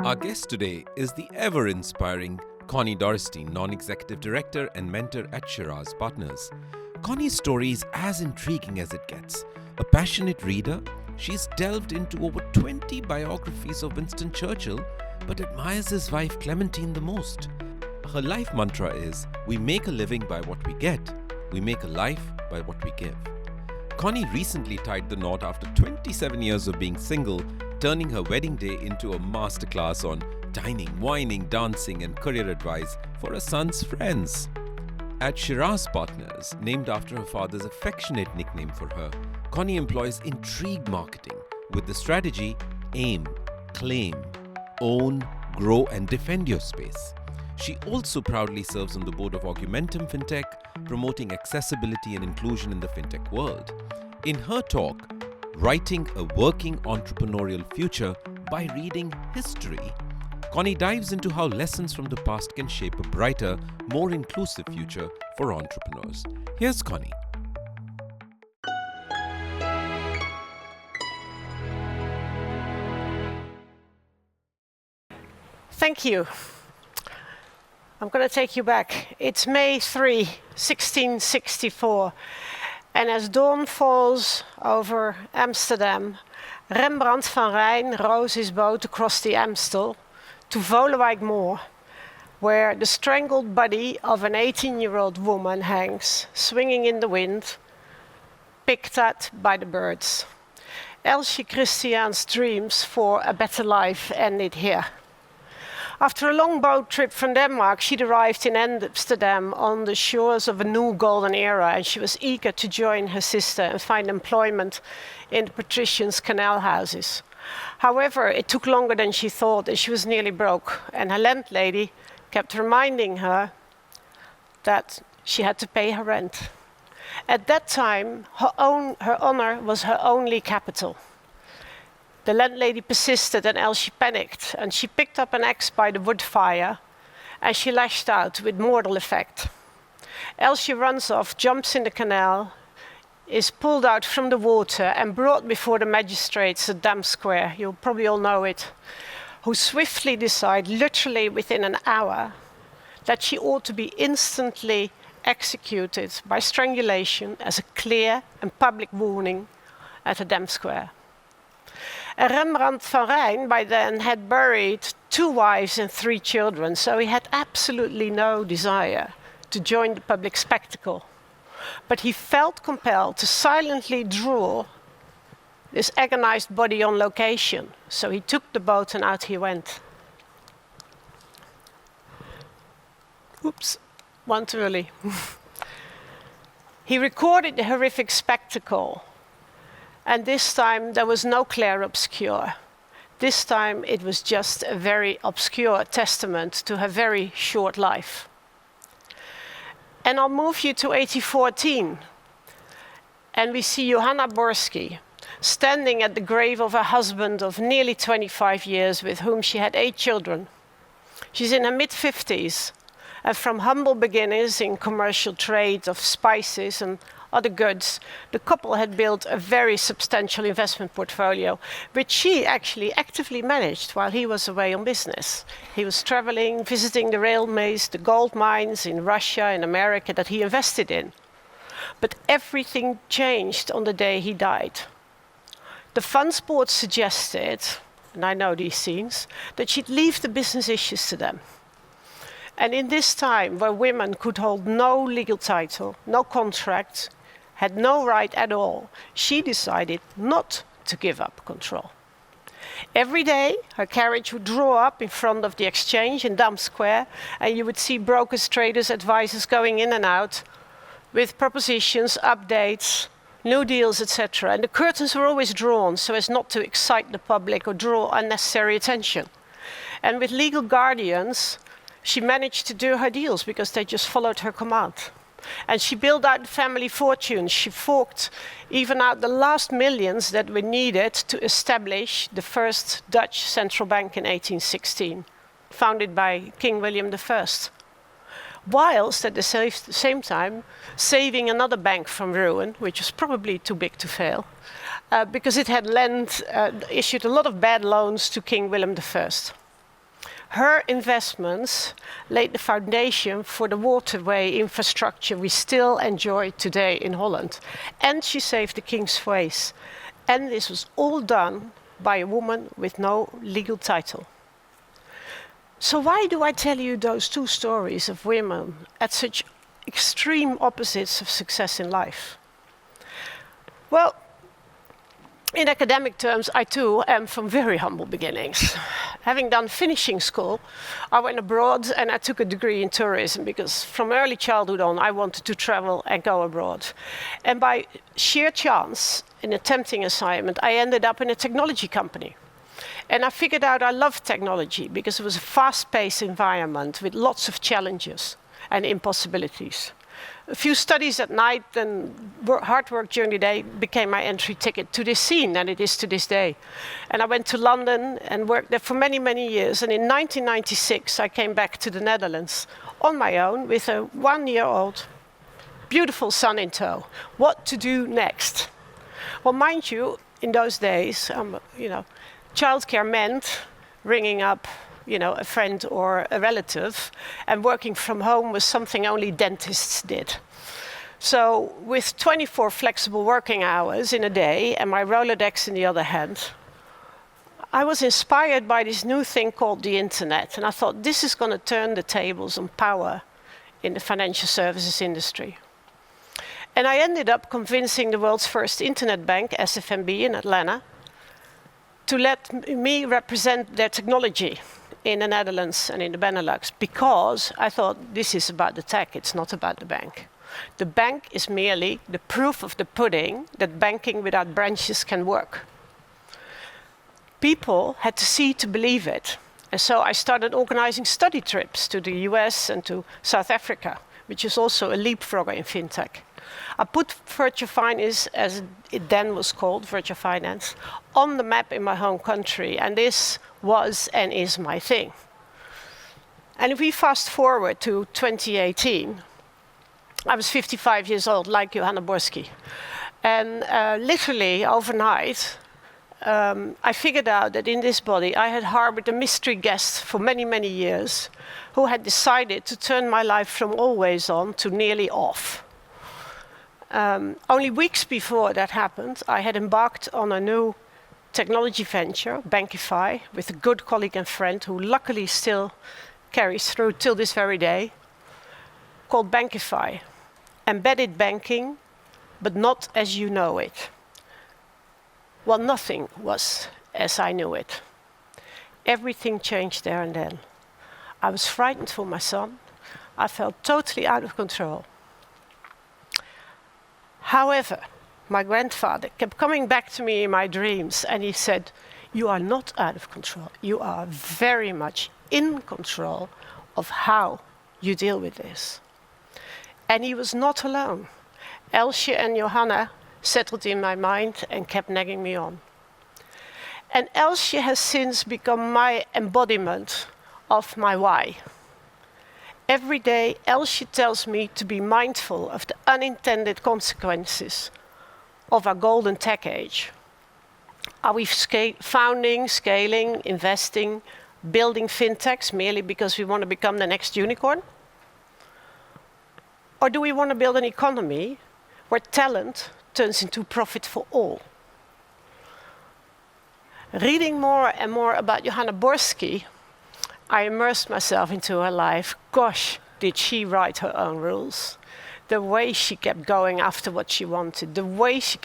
Our guest today is the ever-inspiring Conny Dorrestijn, non-executive director and mentor at Shiraz Partners. Conny's story is as intriguing as it gets. A passionate reader, she's delved into over 20 biographies of Winston Churchill, but admires his wife Clementine the most. Her life mantra is, we make a living by what we get, we make a life by what we give. Conny recently tied the knot after 27 years of being single, turning her wedding day into a masterclass on dining, wining, dancing and career advice for her son's friends. At Shiraz Partners, named after her father's affectionate nickname for her, Conny employs intrigue marketing with the strategy aim, claim, own, grow and defend your space. She also proudly serves on the board of Augmentum Fintech, promoting accessibility and inclusion in the fintech world. In her talk, Writing a Working Entrepreneurial Future by Reading History, Conny dives into how lessons from the past can shape a brighter, more inclusive future for entrepreneurs. Here's Conny. Thank you. I'm going to take you back. It's May 3, 1664. And as dawn falls over Amsterdam, Rembrandt van Rijn rows his boat across the Amstel to Volewijk Moor, where the strangled body of an 18-year-old woman hangs, swinging in the wind, picked at by the birds. Elsje Christiaan's dreams for a better life ended here. After a long boat trip from Denmark, she'd arrived in Amsterdam on the shores of a new golden era, and she was eager to join her sister and find employment in the patricians' canal houses. However, it took longer than she thought, and she was nearly broke, and her landlady kept reminding her that she had to pay her rent. At that time, her honor was her only capital. The landlady persisted and Elsje panicked, and she picked up an axe by the wood fire and she lashed out with mortal effect. Elsje runs off, jumps in the canal, is pulled out from the water and brought before the magistrates at Dam Square, you'll probably all know it, who swiftly decide, literally within an hour, that she ought to be instantly executed by strangulation as a clear and public warning at the Dam Square. And Rembrandt van Rijn by then had buried 2 wives and 3 children, so he had absolutely no desire to join the public spectacle. But he felt compelled to silently draw this agonized body on location, so he took the boat and out he went. Oops, one too early. He recorded the horrific spectacle. And this time there was no clair-obscur. This time it was just a very obscure testament to her very short life. And I'll move you to 1814. And we see Johanna Borsky standing at the grave of her husband of nearly 25 years with whom she had 8 children. She's in her mid-50s and from humble beginnings in commercial trade of spices and other goods, the couple had built a very substantial investment portfolio, which she actually actively managed while he was away on business. He was traveling, visiting the rail maze, the gold mines in Russia and America that he invested in. But everything changed on the day he died. The funds board suggested, and I know these scenes, that she'd leave the business issues to them. And in this time, where women could hold no legal title, no contract, had no right at all, she decided not to give up control. Every day, her carriage would draw up in front of the exchange in Dam Square, and you would see brokers, traders, advisors going in and out with propositions, updates, new deals, etc. And the curtains were always drawn so as not to excite the public or draw unnecessary attention. And with legal guardians, she managed to do her deals because they just followed her command. And she built out the family fortune. She forked even out the last millions that were needed to establish the first Dutch central bank in 1816, founded by King William I. Whilst at the same time saving another bank from ruin, which was probably too big to fail, because it had issued a lot of bad loans to King William I. Her investments laid the foundation for the waterway infrastructure we still enjoy today in Holland. And she saved the king's face. And this was all done by a woman with no legal title. So why do I tell you those two stories of women at such extreme opposites of success in life? Well, in academic terms, I too am from very humble beginnings. Having done finishing school, I went abroad and I took a degree in tourism because from early childhood on, I wanted to travel and go abroad. And by sheer chance, in a tempting assignment, I ended up in a technology company. And I figured out I loved technology because it was a fast-paced environment with lots of challenges and impossibilities. A few studies at night and hard work during the day became my entry ticket to this scene, and it is to this day. And I went to London and worked there for many, many years. And in 1996, I came back to the Netherlands on my own with a 1-year-old, beautiful son in tow. What to do next? Well, mind you, in those days, childcare meant ringing up a friend or a relative, and working from home was something only dentists did. So with 24 flexible working hours in a day and my Rolodex in the other hand, I was inspired by this new thing called the internet, and I thought this is going to turn the tables on power in the financial services industry. And I ended up convincing the world's first internet bank, SFMB in Atlanta, to let me represent their technology in the Netherlands and in the Benelux, because I thought this is about the tech, it's not about the bank. The bank is merely the proof of the pudding that banking without branches can work. People had to see to believe it. And so I started organizing study trips to the US and to South Africa, which is also a leapfrogger in fintech. I put virtual finance, as it then was called, virtual finance, on the map in my home country, and this was and is my thing. And if we fast forward to 2018, I was 55 years old, like Johanna Borski. And literally overnight, I figured out that in this body I had harbored a mystery guest for many, many years who had decided to turn my life from always on to nearly off. Only weeks before that happened, I had embarked on a new technology venture, Bankify, with a good colleague and friend who luckily still carries through till this very day, called Bankify. Embedded banking, but not as you know it. Well, nothing was as I knew it. Everything changed there and then. I was frightened for my son. I felt totally out of control. However, my grandfather kept coming back to me in my dreams, and he said, "You are not out of control. You are very much in control of how you deal with this." And he was not alone. Elsje and Johanna settled in my mind and kept nagging me on. And Elsje has since become my embodiment of my why. Every day, Elsje tells me to be mindful of the unintended consequences of our golden tech age. Are we founding, scaling, investing, building fintechs merely because we want to become the next unicorn? Or do we want to build an economy where talent turns into profit for all? Reading more and more about Johanna Borski, I immersed myself into her life. Gosh, did she write her own rules. The way she kept going after what she wanted, the way she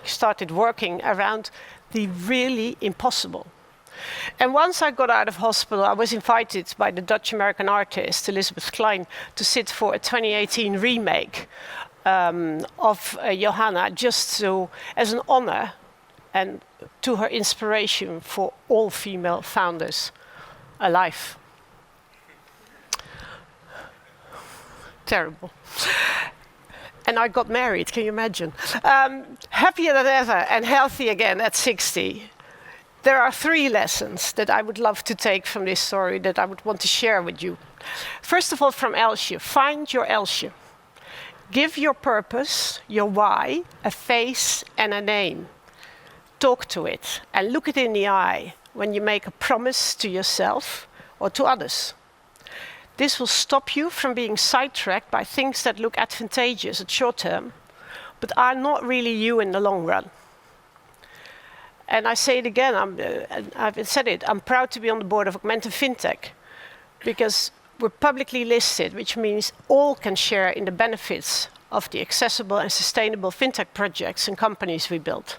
started working around the really impossible. And once I got out of hospital, I was invited by the Dutch-American artist Elizabeth Klein to sit for a 2018 remake of Johanna, just as an honor and to her inspiration for all female founders alive. Terrible. And I got married, can you imagine? Happier than ever and healthy again at 60. There are 3 lessons that I would love to take from this story that I would want to share with you. First of all, from Elsje, find your Elsje. Give your purpose, your why, a face and a name. Talk to it and look it in the eye when you make a promise to yourself or to others. This will stop you from being sidetracked by things that look advantageous at short term, but are not really you in the long run. And I say it again, I've said it, I'm proud to be on the board of Augmentum Fintech, because we're publicly listed, which means all can share in the benefits of the accessible and sustainable fintech projects and companies we built.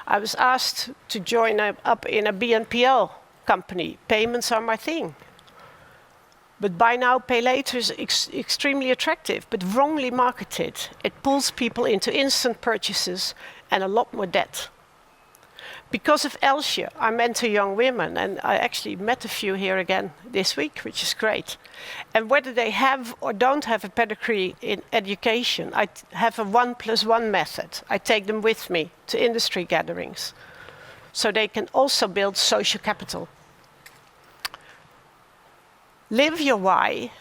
I was asked to join up in a BNPL company. Payments are my thing. But buy now, pay later is extremely attractive, but wrongly marketed. It pulls people into instant purchases and a lot more debt. Because of Elsia, I mentor young women, and I actually met a few here again this week, which is great. And whether they have or don't have a pedigree in education, I have a 1+1 method. I take them with me to industry gatherings, so they can also build social capital. Live your why,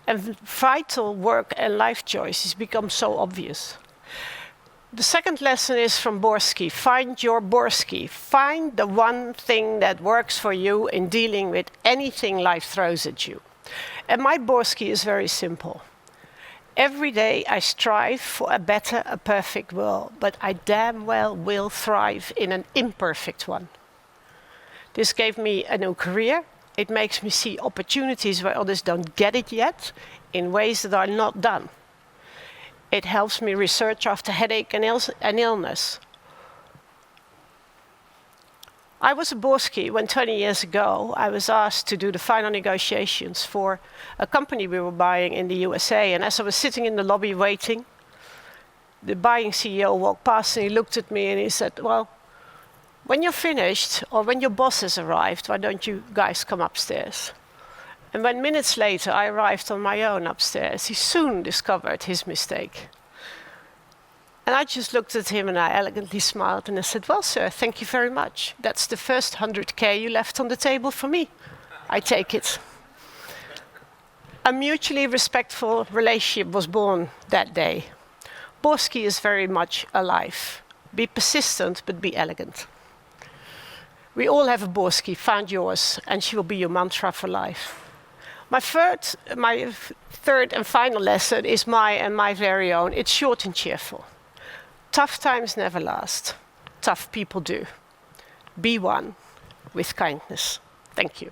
and vital work and life choices become so obvious. The second lesson is from Borsky. Find your Borsky. Find the one thing that works for you in dealing with anything life throws at you. And my Borsky is very simple. Every day I strive for a better, a perfect world, but I damn well will thrive in an imperfect one. This gave me a new career. It makes me see opportunities where others don't get it yet, in ways that are not done. It helps me research after headache and illness. I was a Borsky when 20 years ago I was asked to do the final negotiations for a company we were buying in the USA. And as I was sitting in the lobby waiting, the buying CEO walked past and he looked at me and he said, well, when you're finished or when your boss has arrived, why don't you guys come upstairs? And when minutes later I arrived on my own upstairs, he soon discovered his mistake. And I just looked at him and I elegantly smiled and I said, well, sir, thank you very much. That's the first 100K you left on the table for me. I take it. A mutually respectful relationship was born that day. Borsky is very much alive. Be persistent, but be elegant. We all have a Borsky, find yours, and she will be your mantra for life. My third and final lesson is my very own. It's short and cheerful. Tough times never last. Tough people do. Be one with kindness. Thank you.